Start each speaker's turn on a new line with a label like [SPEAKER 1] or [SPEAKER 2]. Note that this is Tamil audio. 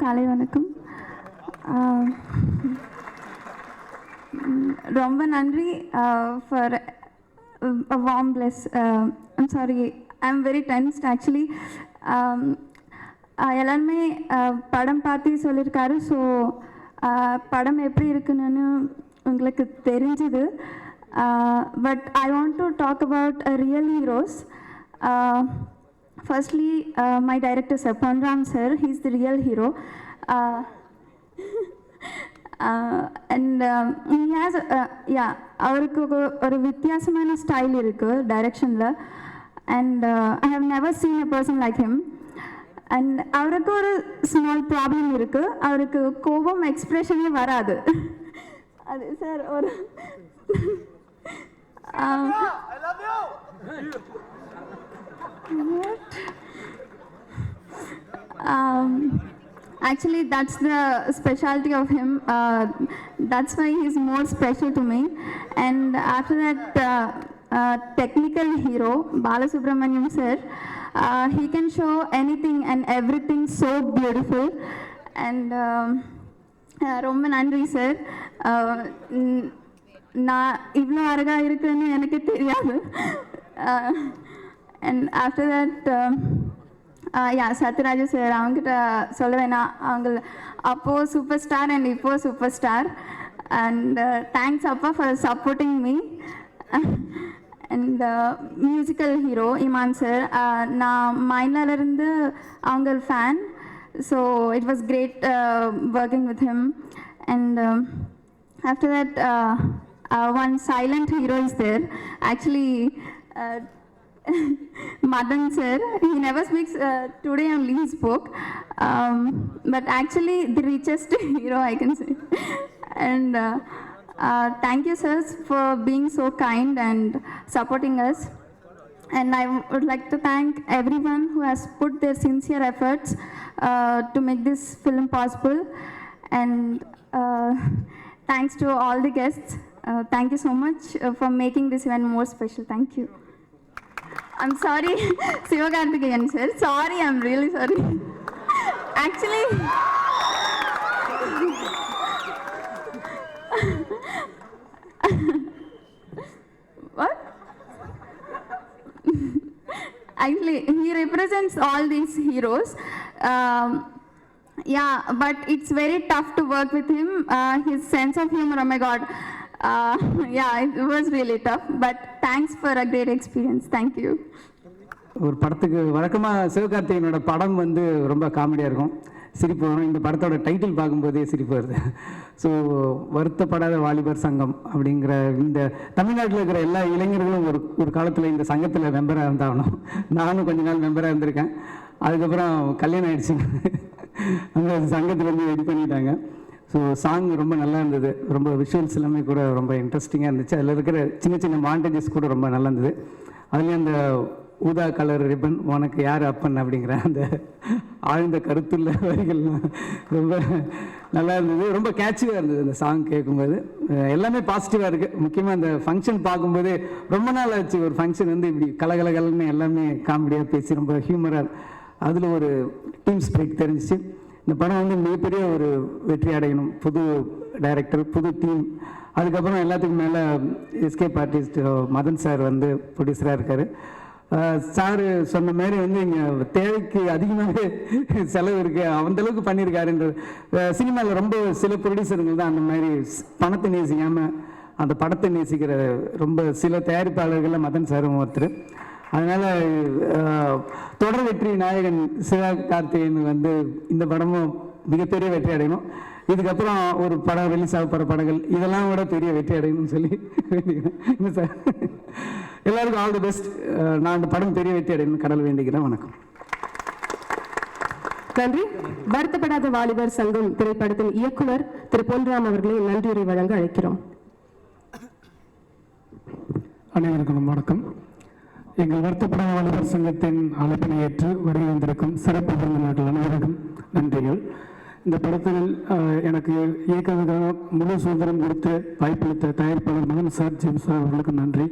[SPEAKER 1] காலை வணக்கம். ரொம்ப நன்றி for a warm bless. I'm sorry, I'm very tensed actually. எல்லாருமே படம் பார்த்து சொல்லியிருக்காரு. ஸோ படம் எப்படி இருக்குன்னு உங்களுக்கு தெரிஞ்சுது. But I want to talk about real heroes. Firstly, my director Sir Ponram sir, he's the real hero. And he has அவருக்கு ஒரு வித்தியாசமான ஸ்டைல் இருக்குது டைரக்ஷனில். And I have never seen a person like him. And அவருக்கு ஒரு ஸ்மால் ப்ராப்ளம் இருக்குது. அவருக்கு கோபம் எக்ஸ்ப்ரெஷனே வராது. அது சார் ஒரு actually that's the specialty of him. That's why he's more special to me. And after that technical hero Balasubramaniam sir, he can show anything and everything so beautiful. And ரொம்ப நன்றி சார். நான் இவ்வளோ அழகாக இருக்குன்னு எனக்கு தெரியாது. And after that Sathyaraj sir, அவங்ககிட்ட சொல்ல வேணாம். அவங்க அப்போது சூப்பர் ஸ்டார் அண்ட் இப்போது சூப்பர் ஸ்டார். அண்ட் தேங்க்ஸ் அப்பா for supporting me. And musical hero Imman sir, நான் மைனாலேருந்து அவங்க fan. So it was great working with him. And after that one silent hero is there actually, Madan sir. He never speaks. Today only he spoke, but actually the richest hero I can say. And thank you sirs for being so kind and supporting us. And I would like to thank everyone who has put their sincere efforts to make this film possible. And thanks to all the guests. Thank you so much for making this event more special. Thank you. I'm sorry, Sivakarthikeyan sir. Sorry, I'm really sorry. Actually, what? Actually, he represents all these heroes. Yeah, but it's very tough to work with him. His sense of humor, oh my God. Yeah, it was really tough. But thanks for a great experience. Thank you.
[SPEAKER 2] ஒரு படத்துக்கு வழக்கமாக சிவகார்த்திகேயனோட படம் வந்து ரொம்ப காமெடியாக இருக்கும், சிரிப்பு வரும். இந்த படத்தோட டைட்டில் பார்க்கும்போதே சிரிப்பு வருது. ஸோ வருத்தப்படாத வாலிபர் சங்கம் அப்படிங்கிற இந்த தமிழ்நாட்டில் இருக்கிற எல்லா இளைஞர்களும் ஒரு காலத்தில் இந்த சங்கத்தில் மெம்பராக இருந்தாகணும். நானும் கொஞ்ச நாள் மெம்பராக இருந்திருக்கேன். அதுக்கப்புறம் கல்யாணம் ஆகிடுச்சு, அந்த சங்கத்துலேருந்து இது பண்ணிட்டாங்க. ஸோ சாங் ரொம்ப நல்லா இருந்தது. ரொம்ப விஷுவல்ஸ் எல்லாமே கூட ரொம்ப இன்ட்ரெஸ்டிங்காக இருந்துச்சு. அதில் இருக்கிற சின்ன சின்ன மாண்டேஜஸ் கூட ரொம்ப நல்லா இருந்தது. அதுலேயும் அந்த ஊதா கலர் ரிப்பன் உனக்கு யார் அப்பன் அப்படிங்கிற அந்த ஆழ்ந்த கருத்துள்ள வரிகள்லாம் ரொம்ப நல்லா இருந்தது. ரொம்ப கேட்சியாக இருந்தது அந்த சாங் கேட்கும்போது. எல்லாமே பாசிட்டிவாக இருக்குது. முக்கியமாக அந்த ஃபங்க்ஷன் பார்க்கும்போது ரொம்ப நாள் ஆச்சு ஒரு ஃபங்க்ஷன் வந்து இப்படி கலகலகலன்னு எல்லாமே காமெடியாக பேசி ரொம்ப ஹியூமராக, அதில் ஒரு டீம் ஸ்பிரிட் தெரிஞ்சிச்சு. இந்த படம் வந்து மிகப்பெரிய ஒரு வெற்றி அடையணும். புது டைரக்டர், புது டீம். அதுக்கப்புறம் எல்லாத்துக்கும் மேலே எஸ்கேப் ஆர்டிஸ்ட் மதன் சார் வந்து ப்ரொடியூசராக இருக்கார். சார் சொன்ன மாதிரி வந்து இங்கே தேவைக்கு அதிகமாகவே செலவு இருக்குது, அந்தளவுக்கு பண்ணியிருக்காருன்றது. சினிமாவில் ரொம்ப சில ப்ரொடியூசருங்கள் தான் அந்த மாதிரி பணத்தை நேசிக்காமல் அந்த படத்தை நேசிக்கிற ரொம்ப சில தயாரிப்பாளர்களில் மதன் சாரும் ஒருத்தர். அதனால் தொடர் வெற்றி நாயகன் சிவகார்த்திகேயன் வந்து இந்த படமும் மிகப்பெரிய வெற்றி அடையணும். இதுக்கப்புறம் ஒரு படம் ரிலீஸ் ஆக போகிற படங்கள் இதெல்லாம் விட பெரிய வெற்றி அடையணும்னு சொல்லி வேண்டிக்கிறேன். இல்லை சார், எல்லாருக்கும் ஆல் தி பெஸ்ட். நான் அந்த படம் பெரிய வெற்றி அடையணும் கடவுள் வேண்டிக்கிறேன். வணக்கம்.
[SPEAKER 3] நன்றி. வருத்தப்படாத வாலிபர் சங்கம் திரைப்படத்தின் இயக்குனர் திரு பொன்ராம் அவர்களை நன்றியுரை வழங்க அழைக்கிறோம்.
[SPEAKER 4] அனைவருக்கும் வணக்கம். எங்கள் வருத்தப்படாத வாலிபர் சங்கத்தின் அழைப்பினை ஏற்று வருகை வந்திருக்கும் சிறப்பு விருந்தினர்கள் அனைவருக்கும் நன்றிகள். இந்த படத்தில் எனக்கு இயக்கத்துக்காக முழு சுதந்திரம் கொடுத்து வாய்ப்பளித்த தயாரிப்பாளர் மகன் சார், ஜேம்ஸ் சார் அவர்களுக்கு நன்றி.